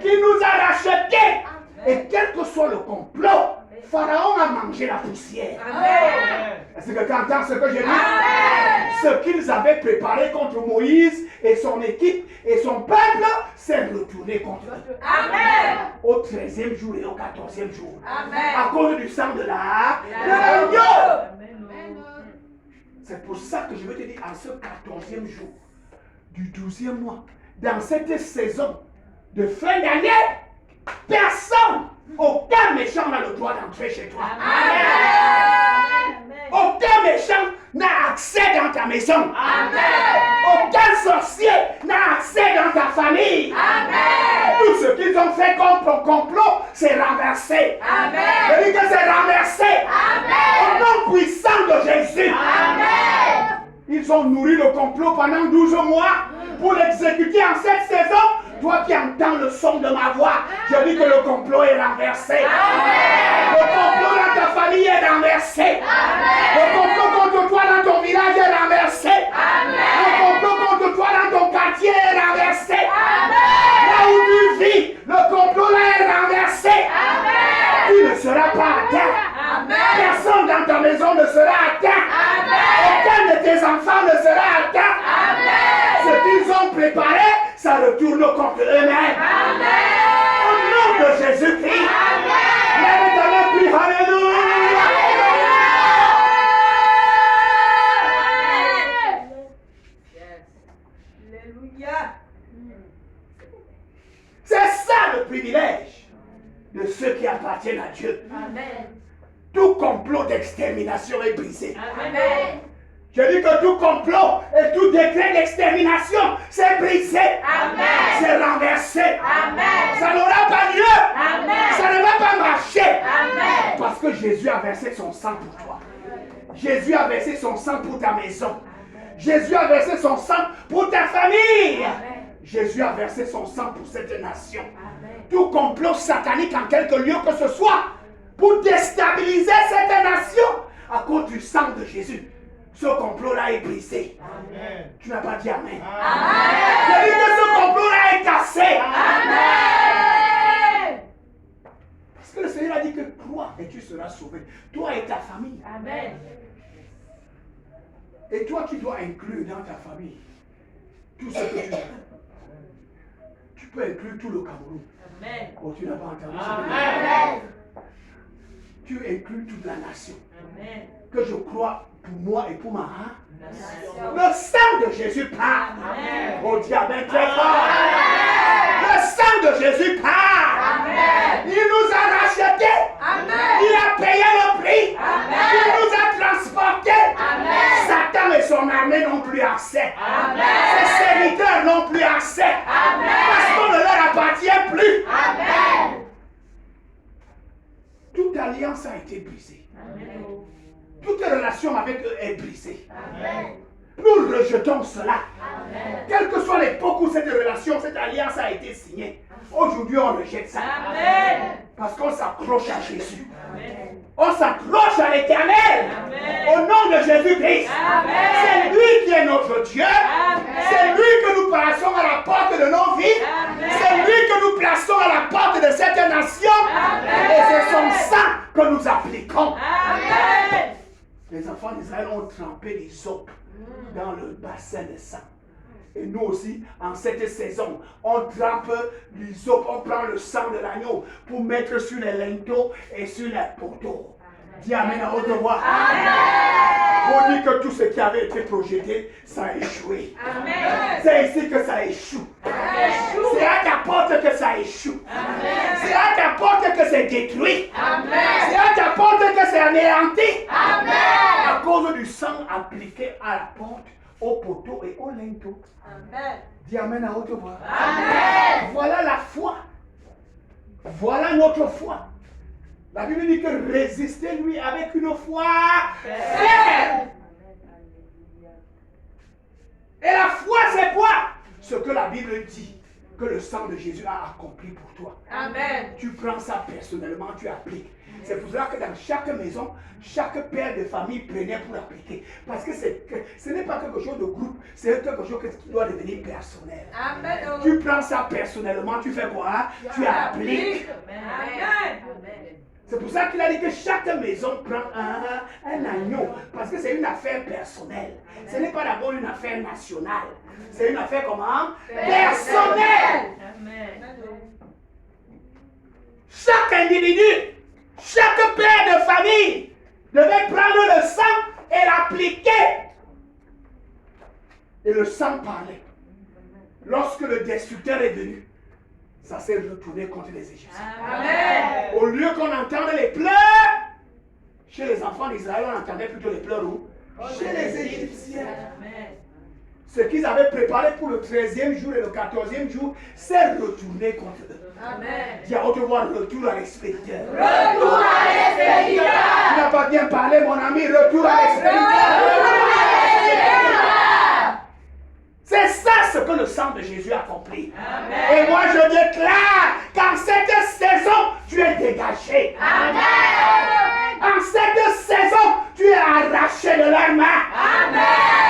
Qui nous a rachetés. Et quel que soit le complot, Pharaon a mangé la poussière. Amen. Est-ce que quelqu'un entend ce que je dis? Amen. ce qu'ils avaient préparé contre Moïse et son équipe et son peuple s'est retourné contre eux. Amen. Au 13e jour et au 14e jour. Amen. À cause du sang de l'agneau. C'est pour ça que je veux te dire, en ce 14e jour du 12e mois, dans cette saison de fin d'année, personne, aucun méchant n'a le droit d'entrer chez toi. Amen. Aucun méchant n'a accès dans ta maison. Amen. Aucun sorcier n'a accès dans ta famille. Amen. Tout ce qu'ils ont fait comme complot, c'est renversé. Amen. Je dis que c'est renversé. Amen. Au nom puissant de Jésus. Amen. Ils ont nourri le complot pendant 12 mois pour l'exécuter en cette saison. Toi qui entends le son de ma voix, je dis que le complot est renversé. Amen. Le complot dans ta famille est renversé. Amen. Le complot contre toi dans ton village est renversé. Amen. Le complot contre toi dans ton quartier est renversé. Amen. Là où tu vis, le complot là est renversé. Amen. Tu ne seras pas atteint. Amen. Personne dans ta maison ne sera atteint. Amen. Aucun de tes enfants ne sera atteint. Amen. Ce qu'ils ont préparé, ça retourne contre eux-mêmes. Amen. Au nom de Jésus-Christ. Lève ta main, prie, alléluia. C'est ça le privilège de ceux qui appartiennent à Dieu. Amen. Tout complot d'extermination est brisé. Amen. Je dis que tout complot et tout décret d'extermination, c'est brisé. Amen. C'est renversé. Amen. Ça n'aura pas lieu. Amen. Ça ne va pas marcher. Amen. Parce que Jésus a versé son sang pour toi. Jésus a versé son sang pour ta maison. Jésus a versé son sang pour ta famille. Jésus a versé son sang pour cette nation. Tout complot satanique en quelque lieu que ce soit pour déstabiliser cette nation à cause du sang de Jésus. Ce complot-là est brisé. Amen. Tu n'as pas dit Amen. Amen. Je dis que ce complot-là est cassé. Amen. Parce que le Seigneur a dit que crois et tu seras sauvé. Toi et ta famille. Amen. Et toi, tu dois inclure dans ta famille tout ce que tu veux. Tu peux inclure tout le Cameroun. Amen. Oh, tu n'as pas entendu Amen. Tu inclus toute la nation. Amen. Que je crois pour moi et pour ma Nation. Le sang de Jésus part. Amen. Oh, dis Amen très fort. Le sang de Jésus part. Amen. Il nous a rachetés. Amen. Il a payé le prix. Amen. Il nous a transportés. Amen. Satan et son armée n'ont plus accès. Amen. Ses serviteurs n'ont plus accès. Amen. Parce qu'on ne leur appartient plus. Amen. Toute alliance a été brisée. Amen. Toute relation avec eux est brisée. Amen. Nous rejetons cela. Amen. Quelle que soit l'époque où cette relation, cette alliance a été signée, aujourd'hui on rejette ça. Amen. Parce qu'on s'accroche à Jésus. Amen. On s'accroche à l'Éternel. Amen. Au nom de Jésus-Christ. Amen. C'est lui qui est notre Dieu. Amen. C'est lui que nous plaçons à la porte de nos vies. Amen. C'est lui que nous plaçons à la porte de cette nation. Amen. Et c'est son sang que nous appliquons. Amen. Les enfants d'Israël ont trempé l'hysope dans le bassin de sang. Et nous aussi, en cette saison, on trempe l'hysope, on prend le sang de l'agneau pour mettre sur les linteaux et sur les poteaux. Dis Amen à haute voix. On dit que tout ce qui avait été projeté, ça a échoué. Amen. C'est ici que ça échoue. C'est à ta porte que ça échoue. C'est à ta porte que c'est détruit. C'est à ta porte que c'est anéanti. À cause du sang appliqué à la porte, au poteau et au linteau. Dis Amen à haute voix. Voilà la foi. Voilà notre foi. La Bible dit que résistez-lui avec une foi ferme. Et la foi, c'est quoi? Ce que la Bible dit, que le sang de Jésus a accompli pour toi. Amen. Tu prends ça personnellement, tu appliques. C'est pour cela que dans chaque maison, chaque père de famille prenait pour appliquer. Parce que ce n'est pas quelque chose de groupe, c'est quelque chose qui doit devenir personnel. Amen. Tu prends ça personnellement, tu fais quoi? Tu appliques. Amen. C'est pour ça qu'il a dit que chaque maison prend un agneau. Parce que c'est une affaire personnelle. Ce n'est pas d'abord une affaire nationale. C'est une affaire comment? Personnelle. Chaque individu, chaque père de famille devait prendre le sang et l'appliquer. Et le sang parlait. Lorsque le destructeur est venu, ça s'est retourné contre les Égyptiens. Amen. Au lieu qu'on entende les pleurs, chez les enfants d'Israël, on entendait plutôt les pleurs où? Chez les Égyptiens. Amen. Ce qu'ils avaient préparé pour le 13e jour et le 14e jour s'est retourné contre eux. Amen. Dis à haute voix, retour à l'expéditeur. Retour à l'expéditeur. Tu n'as pas bien parlé, mon ami, retour à l'expéditeur. C'est ça ce que le sang de Jésus accomplit. Amen. Et moi je déclare qu'en cette saison, tu es dégagé. Amen. En cette saison, tu es arraché de leurs mains. Amen.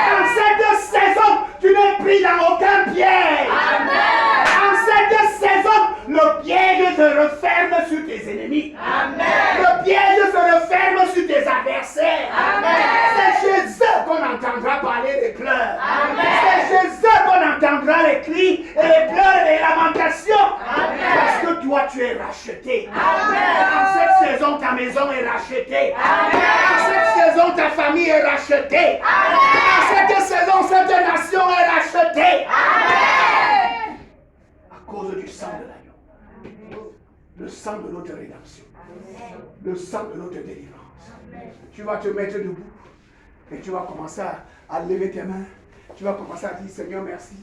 En cette saison, tu n'es pris dans aucun piège. Amen. En cette saison, le piège se referme sur tes ennemis. Amen. Le piège se referme sur tes adversaires. Amen. C'est chez eux qu'on entendra parler des pleurs. Amen. C'est chez eux qu'on entendra les cris et les pleurs et les lamentations. Amen. Parce que toi, tu es racheté. Amen. En cette saison, ta maison est rachetée. Amen. En cette saison, ta famille est rachetée. Amen. En cette saison, cette nation est rachetée. Amen. À cause du sang de l'agneau. Le sang de notre rédemption. Le sang de notre délivrance. Tu vas te mettre debout et tu vas commencer à lever tes mains. Tu vas commencer à dire, Seigneur, merci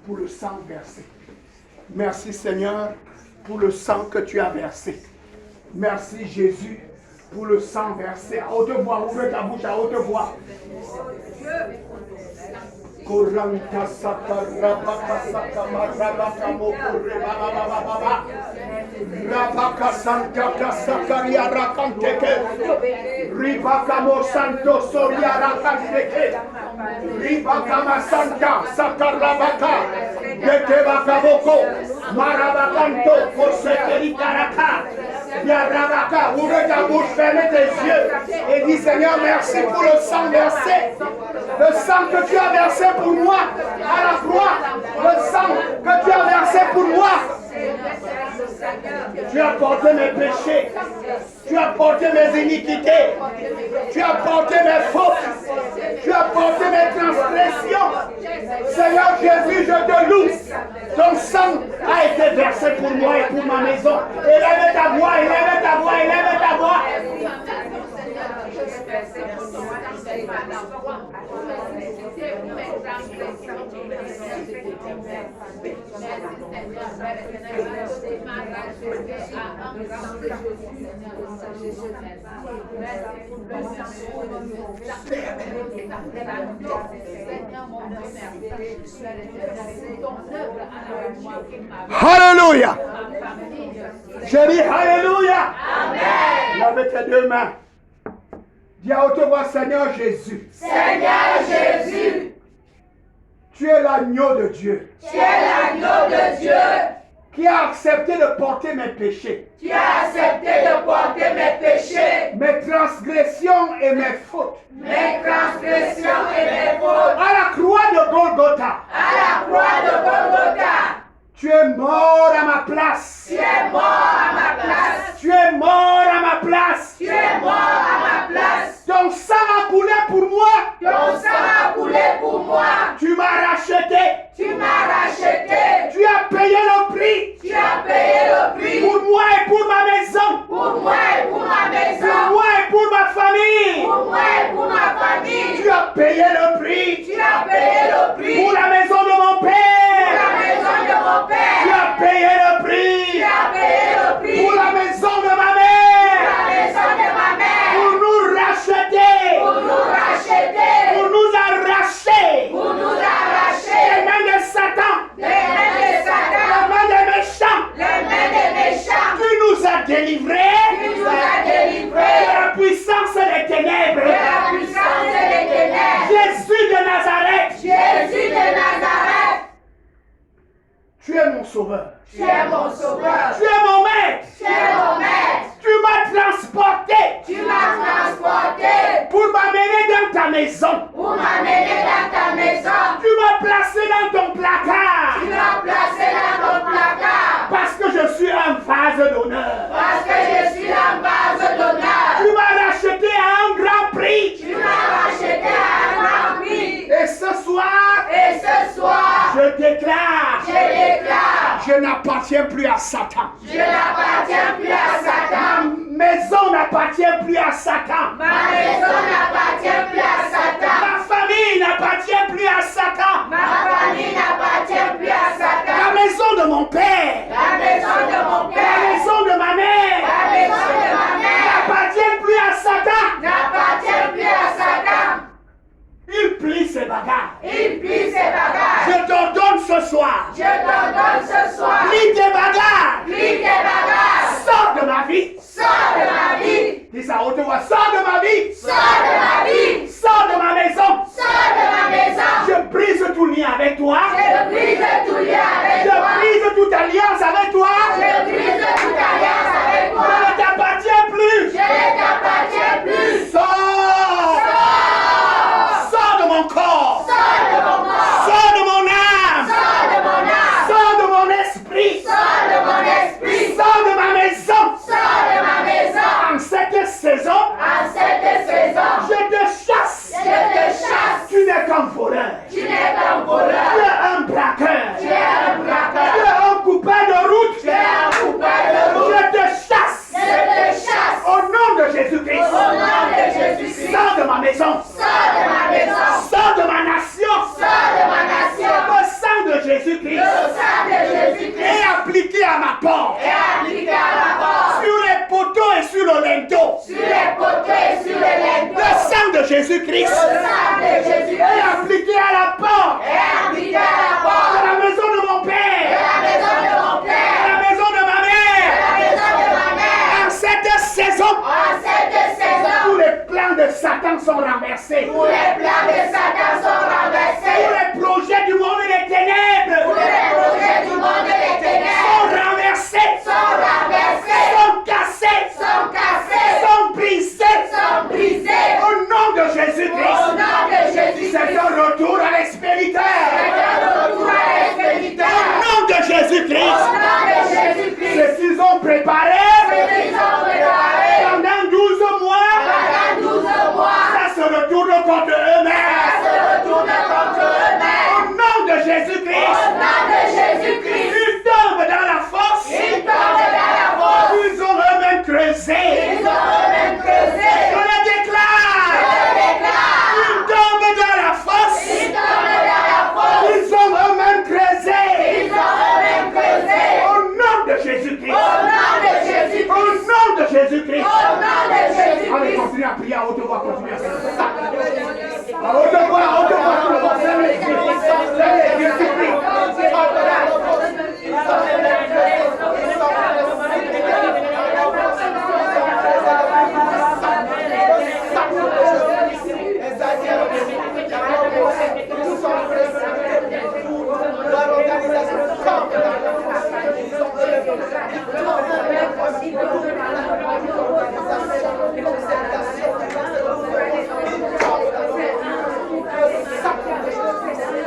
pour le sang versé. Merci, Seigneur, pour le sang que tu as versé. Merci, Jésus, pour le sang versé. À haute voix, ouvre ta bouche à haute voix. Koranta sakarabaka sakamarabaka mokurebabababa. Rabaka santa sakaria rakanteke. Ribaka mo santo soria rakanteke. Ribaka ma santa sakarabaka. Dekebaka boko. Marabakanto kosekeri karaka. Yarabaka, ouvre ta bouche, ferme tes yeux et dis Seigneur, merci pour le sang versé. Le sang que tu as versé pour moi à la croix. Le sang que tu as versé pour moi. Tu as porté mes péchés. Tu as porté mes iniquités. Tu as porté mes fautes. Tu as porté mes transgressions. Seigneur Jésus, je te loue. Ton sang a été versé pour moi et pour ma maison. Élève ta voix, élève ta voix, élève ta voix. Alléluia. Je dis Alléluia. Amen. Lève tes deux mains. Dis à haute voix, Seigneur Jésus. Seigneur Jésus. Tu es l'agneau de Dieu. Tu es l'agneau de Dieu. Qui a accepté de porter mes péchés. Tu as accepté de porter mes péchés. Mes transgressions et mes fautes. Mes transgressions et mes fautes. À la croix de Golgotha. À la croix de Golgotha. Tu es mort à ma place. Tu es mort à ma place. Tu es mort à ma place. Tu es mort à ma place. Ton sang a coulé pour moi. Ton sang a coulé pour moi. Tu m'as racheté. Tu m'as racheté. Tu as payé le prix. Tu as payé le prix. Pour moi et pour ma maison. Pour moi et pour ma maison. Pour moi et pour ma famille. Pour moi et pour ma famille. Tu as payé le prix. Tu as payé le prix. Pour la maison de mon père. Pour la maison de mon père. Tu as payé le prix. Tu as payé le prix. Pour la maison de ma Pour mère. la maison de ma mère. Pour nous racheter. Pour nous racheter. Pour nous arracher. Pour nous arracher. Les mains de Satan. Les mains de Satan. Les mains des méchants. Les mains des méchants. Tu nous as délivrés. Tu nous as délivrés. De la puissance des ténèbres. De la puissance des ténèbres. Jésus de Nazareth. Jésus de Nazareth. Tu es mon sauveur. Tu es mon sauveur. Tu es mon maître. Tu es mon maître. Tu m'as transformé. dans ta maison. Pour m'amener dans ta maison. Tu m'as placé dans ton placard. Tu m'as placé dans ton placard. Parce que je suis un vase d'honneur. Parce que je suis un vase d'honneur. Tu m'as racheté à un grand prix. Tu m'as racheté à un grand prix. Et ce soir, je déclare, je n'appartiens plus à Satan. Je n'appartiens plus à Satan. Ma maison n'appartient plus à Satan. Ma maison n'appartient plus à Satan. Ma famille n'appartient plus à Satan. Ma famille n'appartient plus à Satan. La maison de mon père, La maison de mon la père, maison de ma mère, la maison de ma mère n'appartient plus à Satan. n'appartient plus à Satan. Il plie ses bagages. Il plie ses bagages. Je t'ordonne ce soir. Je t'ordonne ce soir. Plie tes bagages. Plie tes bagages. Sors de ma vie. Sors de ma vie. Dis ça à haute voix. Sors de ma vie. Sors de ma vie. Sors de ma maison. Sors de ma maison. Je brise tout lien avec toi. Je brise tout lien avec Je toi. brise toute alliance avec toi. Je brise toute alliance avec Je toi. ne t'appartiens plus. Je ne t'appartiens plus. Sors. Sors de mon corps. Sors de mon corps. Sors de mon âme. Sors de mon âme. Sors de mon esprit. Sors de mon esprit. Sors de ma maison. Sors de ma maison. En cette saison, En cette saison, je te chasse. je te chasse. Tu n'es qu'un voleur. Tu n'es qu'un voleur. Tu es un braqueur. Tu es un Tu braqueur. es un coupeur de route. Tu es un coupeur de route. Je te chasse. Je te chasse. Au nom de Jésus-Christ. Au nom de Jésus-Christ. Sors de ma maison. Sors de ma maison. Sors de ma nation. Sors de ma nation. Le sang de Jésus-Christ Le sang de Jésus-Christ est appliqué à ma porte. est appliqué à ma porte. Sur les poteaux et sur le linteau. Sur les poteaux et sur les Le linteaux. sang de Jésus-Christ Le sang de est Jésus-Christ appliqué à la porte. est appliqué à la De porte. la maison de mon De père. la maison de mon De père. la maison de ma De mère. la maison de ma mère. En cette saison, En cette tous saison, les plans de Satan sont renversés. tous les plans de Satan sont Tous renversés. les projets du monde des Tous ténèbres les projets du monde des sont ténèbres renversés, sont renversés, sont cassés, sont cassés, sont brisés. sont brisés. Au nom de Au Jésus-Christ, nom de Jésus-Christ. c'est un retour à l'expériteur. Retour à Au l'expéditeur. nom de Au Jésus-Christ, nom de Jésus-Christ. ceux qu'ils ont préparé Ils ont préparé pendant 12 mois, pendant 12 mois. ça se retourne contre Ça eux-mêmes. se retourne contre Au eux-mêmes. nom de Au Jésus-Christ, nom de Jésus-Christ. ils tombent dans la fosse. Ils tombent dans la fosse. Ils ont eux-mêmes creusé. Ils ont eux-mêmes creusé. Je le déclare. Je déclare. Ils tombent dans la fosse. Ils tombent dans la fosse. Ils ont eux-mêmes creusé. Ils ont eux-mêmes creusé. Au nom de Au Jésus-Christ. nom de Au Jésus-Christ. nom de Jésus-Christ. Au nom de Allez, Jésus-Christ. continuez à prier à haute voix. Continuez à prier. À haute voix, à haute voix. Tout le monde, fermez les yeux. Fermez les yeux, s'il vous plaît.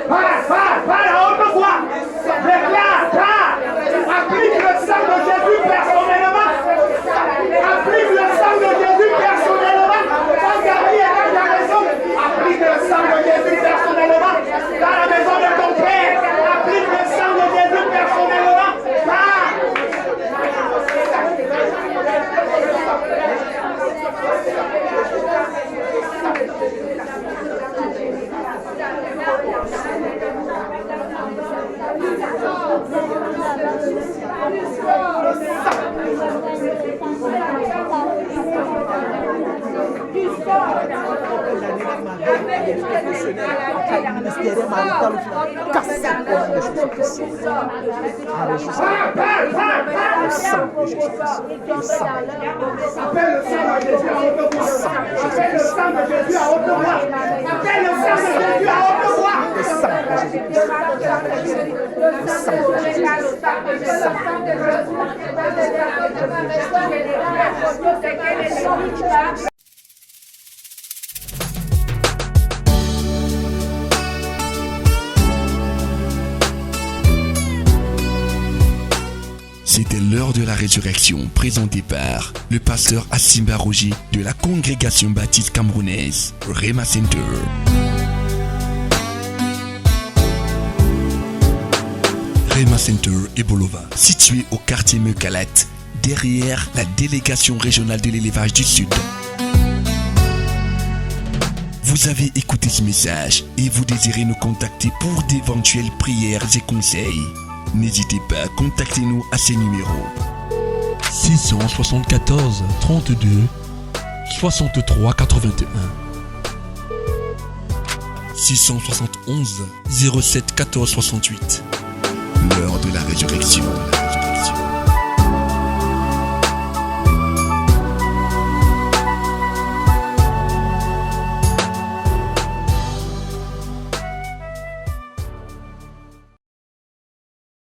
Parle à haute voix. Déclare, parle. Applique le sang de Jésus personnellement. Applique le sang de Jésus personnellement. Dans ta vie et dans ta maison. Applique le sang de Jésus personnellement. Dans la maison de ton père. Applique le sang de Jésus personnellement. Parle. Appelle le sang de Jésus à haute voix. Appelle le sang de Jésus à haute voix. Appelle le sang de Jésus à haute voix. C'était l'heure de la résurrection présentée par le pasteur Asimba Roger de la congrégation baptiste camerounaise Rema Center. Rema Center et Bolova, situé au quartier Meucalat, derrière la délégation régionale de l'élevage du Sud. Vous avez écouté ce message et vous désirez nous contacter pour d'éventuelles prières et conseils. N'hésitez pas à contacter nous à ces numéros 674 32 63 81 671 07 14 68. L'heure de la résurrection.